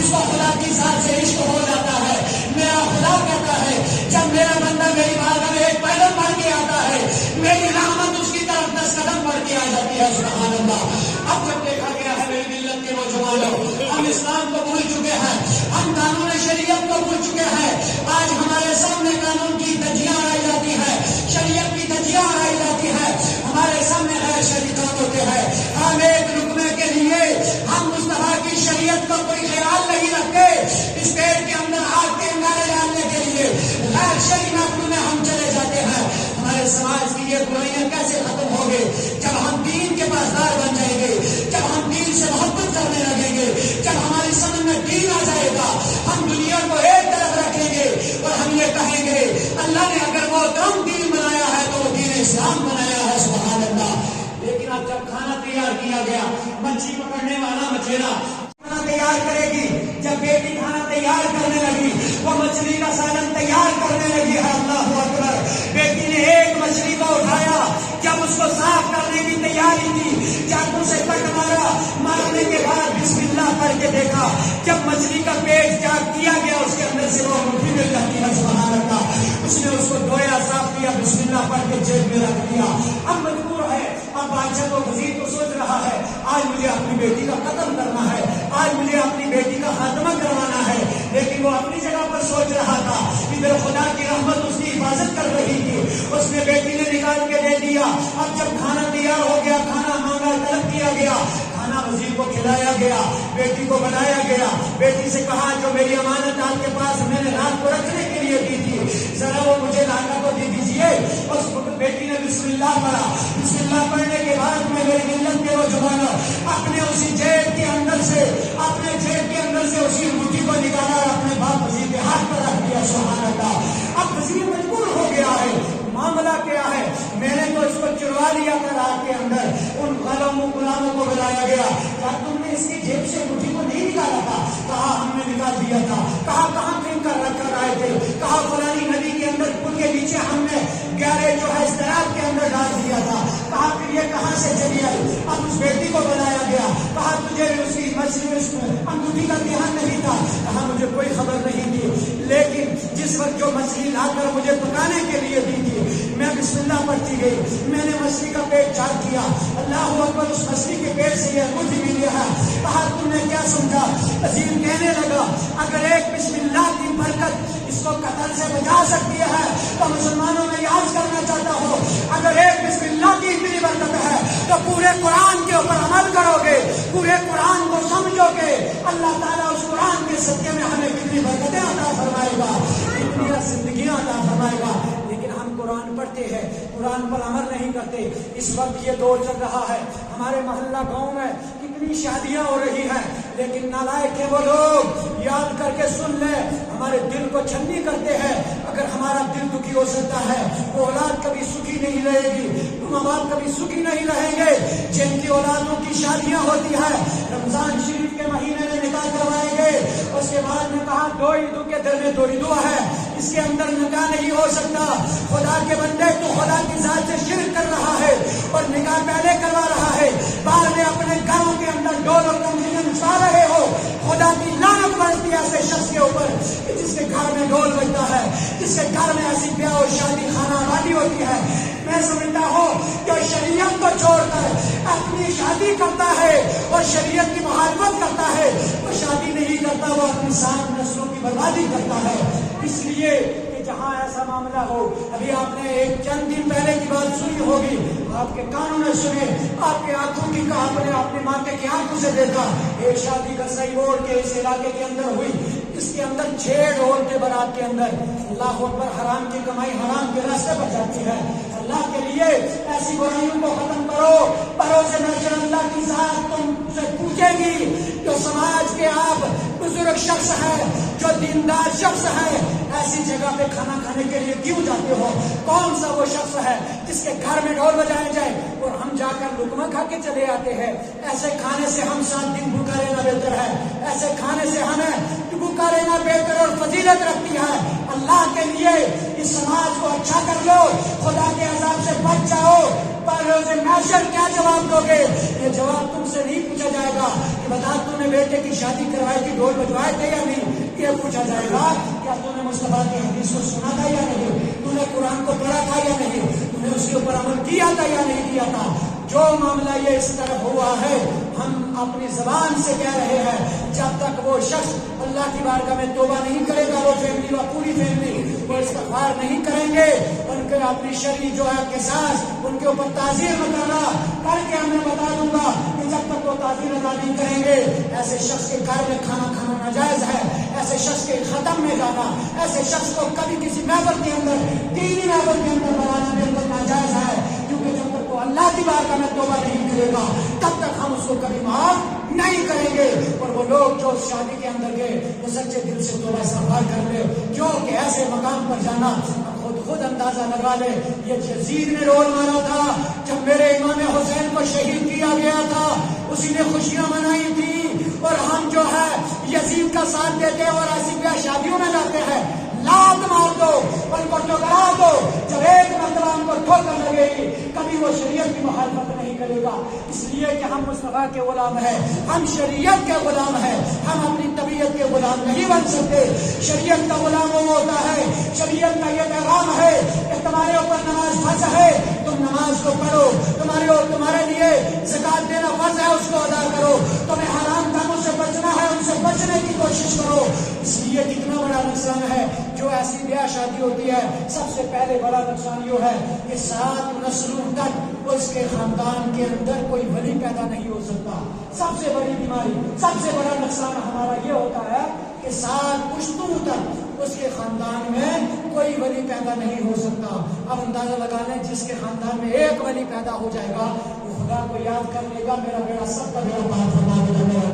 جس کو خدا کی ذات سے عشق ہو جاتا ہے، میرا خدا کہتا ہے جب میرا بندہ میری بارگاہ میں ایک پیدل بڑھ کے آتا ہے، میری رحمت اس کی طرف 10 قدم بڑھ کے آ جاتی ہے۔ سبحان اللہ۔ اب جب دیکھا گیا ہے میری ملت کے نوجوانوں، ہم اسلام کو بھول چکے ہیں، ہم قانون شریعت کو بھول چکے ہیں۔ آج ہمارے سامنے قانون کی دھجیاں اڑائی جاتی ہے، شریعت کی دھجیاں اڑائی جاتی ہے، ہمارے سامنے غیر شریعت ہوتے ہیں۔ ہم ایک رکنے کے لیے ہم مصطفیٰ کی شریعت کا کوئی خیال نہیں رکھتے، اس پیٹ کے اندر آگ کے انگارے ڈالنے کے لیے غیر شرعی نافذ میں ہم چلے جاتے ہیں۔ ہمارے سماج کی یہ برائیاں کیسے ختم ہوں گے؟ جب ہم دین کے پاسدار بن جائیں گے، جب ہم دین سے محبت کرنے لگیں گے، جب ہماری سمجھ میں دین آ جائے گا، ہم دنیا کو ایک طرف رکھیں گے اور ہم یہ کہیں گے اللہ نے اگر وہ کم دین بنایا ہے تو وہ دین اسلام بنایا ہے۔ سبحان اللہ۔ لیکن اب جب کھانا تیار کیا گیا، مچھلی پکڑنے والا مچھیرا کھانا تیار کرے گی، جب بیٹی کھانا تیار کرنے لگی، وہ مچھلی کا سالن تیار کرنے لگی ہے۔ اللہ اکبر۔ بیٹی نے ایک مچھلی کو اٹھایا، جب اس کو صاف کرنے کی تیاری کی، چاقو سے کٹ مارا، مارنے کے بعد بسم اللہ پڑھ کے دیکھا، جب مچھلی کا پیٹ چاک کیا گیا اس کے اندر سے وہ انگوٹھی مل جاتی ہے۔ سبحان اللہ۔ اس نے اس کو دھویا، صاف کیا، بسم اللہ پڑھ کے جیب میں رکھ دیا۔ اب مجبور ہے، اب بادشاہ کو وزیر کو سوچ رہا ہے آج مجھے اپنی بیٹی کا قتل کرنا ہے، آج مجھے اپنی بیٹی کا خاتمہ کروانا ہے، لیکن وہ اپنی جگہ پر سوچ رہا تھا کہ میرے خدا کی رحمت اس کی حفاظت کر رہی تھی۔ اس نے بیٹی نے نکال کے دے دیا۔ اب جب کھانا تیار ہو گیا، کھانا مانگا، طلب کیا گیا، کھانا وزیر کو کھلایا گیا، بیٹی کو بنایا گیا۔ بیٹی سے کہا جو میری امانت آپ کے پاس میں نے رات کو رکھنے کے لیے دی تھی، ذرا وہ مجھے لا کر دے دیجیے۔ اس بیٹی نے بسم اللہ پڑھا۔ بسم اللہ پڑھنے کے بعد میں میری ملت کے نوجوانوں اپنے اسی جیب کے اندر سے، اپنے جیب کے اندر سے اسی انگوٹھی کو نکالا اور اپنے باپ وزیر کے ہاتھ پر رکھ دیا۔ سبحان اللہ۔ اب وزیر مجبور ہو گیا ہے، معاملہ کیا ہے؟ میں نے تو اس کو چروا لیا تھا رات کے اندر۔ ان غلاموں کو بلایا گیا، کیا تم نے اس کی جیب سے انگوٹھی کو نہیں نکالا تھا؟ کہا ہم نے نکال دیا تھا۔ کہا کہاں پھر کر رکھ کر آئے تھے؟ کہا فلانی ندی کے اندر پل کے نیچے ہم نے گہرے جو ہے استراب کے اندر ڈال دیا تھا۔ کہا پھر یہ کہاں سے چلی آئی؟ اب اس بیٹی کو بلایا گیا، کہا تجھے اس کی مچھلی انگوٹھی کا دھیان نہیں تھا؟ کہا مجھے کوئی خبر نہیں تھی، لیکن جس وقت جو مچھلی لا کر مجھے پکانے کے لیے دی تھی، میں بسم اللہ پڑھتی گئی، میں نے مچھلی کا پیٹ چاک کیا، اللہ اکبر، اس مچھلی کے پیٹ سے یہ انگوٹھی ملی ہے۔ کہا تم نے کیا سمجھا؟ وزیر کہنے لگا اگر ایک بسم اللہ کی برکت اس کو قتل سے بچا سکتی ہے تو مسلمانوں میں یاد کرنا چاہتا ہوں، اگر ایک بسم اللہ کی اتنی برکت ہے تو پورے قرآن کے اوپر عمل کرو گے، پورے قرآن کو سمجھو گے، اللہ تعالیٰ اس قرآن کے صدقے میں ہمیں کتنی برکتیں عطا فرمائے گا، کتنی زندگیاں عطا فرمائے گا۔ لیکن ہم قرآن پڑھتے ہیں، قرآن پر عمل نہیں کرتے۔ اس وقت یہ دور چل رہا ہے، ہمارے محلہ گاؤں میں کتنی شادیاں ہو رہی ہیں، لیکن نالائق ہیں وہ لوگ، یاد کر کے سن لیں، ہمارے دل کو چھنی کرتے ہیں۔ اگر ہمارا دل دکھی ہو سکتا ہے، وہ اولاد کبھی سکھی نہیں رہے گی، ماں باپ کبھی سکھی نہیں رہیں گے۔ جن کی اولادوں کی شادیاں ہوتی ہیں، رمضان شریف کے مہینے میں نکاح کروائیں گے، اس کے بعد میں کہا دو عیدوں کے در میں دو عیدوں ہے، اس کے اندر نکاح نہیں ہو سکتا۔ خدا کے بندے تو خدا کی ذات سے شرک کر رہا ہے اور نکاح پہلے کروا رہا ہے، بعد میں اپنے گھروں کے اندر ڈول اور تنظیم چلا رہے ہو۔ خدا کی لعنت پڑتی ہے ایسے شخص کے اوپر کہ جس کے گھر میں ڈول بجتا ہے، جس کے گھر میں ایسی بیاہ اور شادی خانہ آبادی ہوتی ہے۔ میں سمجھتا ہوں کہ شریعت کو چھوڑ کر اپنی شادی کرتا ہے اور شریعت کی مخالفت کرتا ہے، وہ شادی نہیں کرتا، وہ اپنی 7 نسلوں کی بربادی کرتا ہے۔ اس لیے کہ جہاں ایسا معاملہ ہو، ابھی آپ نے ایک چند دن پہلے کی بات سنی ہوگی، آپ کے کانوں نے سنے، آپ کے آنکھوں کی کہا، آپ نے اپنے ماں کی آنکھوں سے دیکھا، ایک شادی کا صحیح روڈ کے اس علاقے کے اندر ہوئی، اس کے اندر 6 ڈھول کے بارات کے اندر، اللہ اکبر، حرام کی کمائی حرام کے راستے پر جاتی ہے۔ اللہ کے لیے ایسی برائیوں کو ختم کرو۔ بروز محشر اللہ کی ذات تم سے پوچھے گی، جو سماج کے آپ بزرگ شخص ہیں، جو دیندار شخص ہیں، ایسی جگہ پہ کھانا کھانے کے لیے کیوں جاتے ہو؟ کون سا وہ شخص ہے جس کے گھر میں ڈھول بجائے جائے اور ہم جا کر لقمہ کھا کے چلے آتے ہیں؟ ایسے کھانے سے ہم 7 دن بھوکا رہنا بہتر ہے، ایسے کھانے سے ہمیں بھوکا رہنا بہتر اور فضیلت رکھتی ہے۔ اللہ کے لیے اس سماج کو اچھا کر لو، خدا کے عذاب سے بچ جاؤ۔ پر روز محشر کیا جواب دو گے؟ یہ جواب تم سے نہیں پوچھا جائے گا کہ بتا تم نے بیٹے کی شادی کروائی تھی ڈھول بجوائے تھے یا نہیں؟ یہ پوچھا جائے گا کیا تو نے مصطفیٰ کی حدیث کو سنا تھا یا نہیں؟ تو نے قرآن کو پڑھا تھا یا نہیں؟ تو نے اس کے اوپر عمل کیا تھا یا نہیں کیا تھا؟ جو معاملہ یہ اس طرح ہوا ہے ہم اپنی زبان سے کہہ رہے ہیں جب تک وہ شخص اللہ کی بارگاہ میں توبہ نہیں کرے گا، وہ فیملی و پوری فیملی وہ استغفار نہیں کریں گے، ان کے اپنی شرعی جو ہے قصاص ان کے اوپر تعزیر بتانا کر کے ہمیں بتا دوں گا کہ جب تک وہ تعزیر ادا نہیں کریں گے ایسے شخص کے گھر میں کھانا کھانا ناجائز ہے، ایسے شخص کے ختم میں جانا، ایسے شخص کو کبھی کسی محفل کے اندر دینی محفل کے اندر بلانا بالکل ناجائز ہے، کیونکہ جب تک وہ اللہ کی بارگاہ میں توبہ نہیں کرے گا تب تک ہم اس کو کبھی معاف نہیں کریں گے۔ اور وہ لوگ جو اس شادی کے اندر گئے وہ سچے دل سے توبہ استغفار کر لے، کیونکہ ایسے مقام پر جانا خود اندازہ لگا لے۔ یہ یزید نے رول مارا تھا جب میرے امام حسین کو شہید کیا گیا تھا، اسی نے خوشیاں منائی تھی، اور ہم جو ہے یزید کا ساتھ دیتے اور ایسی بیاہ شادیوں میں جاتے ہیں، لات مار دو ان کو ٹکرا دو، جب ایک مرتبہ ان کو ٹھوکر لگے گی کبھی وہ شریعت کی مخالفت نہیں کرے گا، اس لیے کہ ہم مصطفیٰ کے غلام ہیں، ہم شریعت کے غلام ہیں، ہم اپنی طبیعت کے غلام نہیں بن سکتے۔ شریعت کا غلام وہ ہوتا ہے، شریعت کا یہ پیغام ہے کہ تمہارے اوپر نماز فرض ہے تم نماز کو پڑھو، تمہارے لیے زکات دینا فرض ہے اس کو ادا کرو، تمہیں حرام کاموں سے بچنا ہے ان سے بچنے کی کوشش کرو۔ اس لیے کتنا بڑا نقصان ہے جو ایسی بیاہ شادی ہوتی ہے، سب سے پہلے بڑا نقصان یہ ہے کہ 7 نسلوں تک اس کے خاندان کے اندر کوئی ولی پیدا نہیں ہو سکتا۔ سب سے بڑی بیماری، سب سے بڑا نقصان ہمارا یہ ہوتا ہے کہ 7 پشتوں تک اس کے خاندان میں کوئی ولی پیدا نہیں ہو سکتا۔ اب اندازہ لگا لیں جس کے خاندان میں ایک ولی پیدا ہو جائے گا وہ خدا کو یاد کر لے گا، میرا بیڑا سب کا بیڑا پار فرما دے گا۔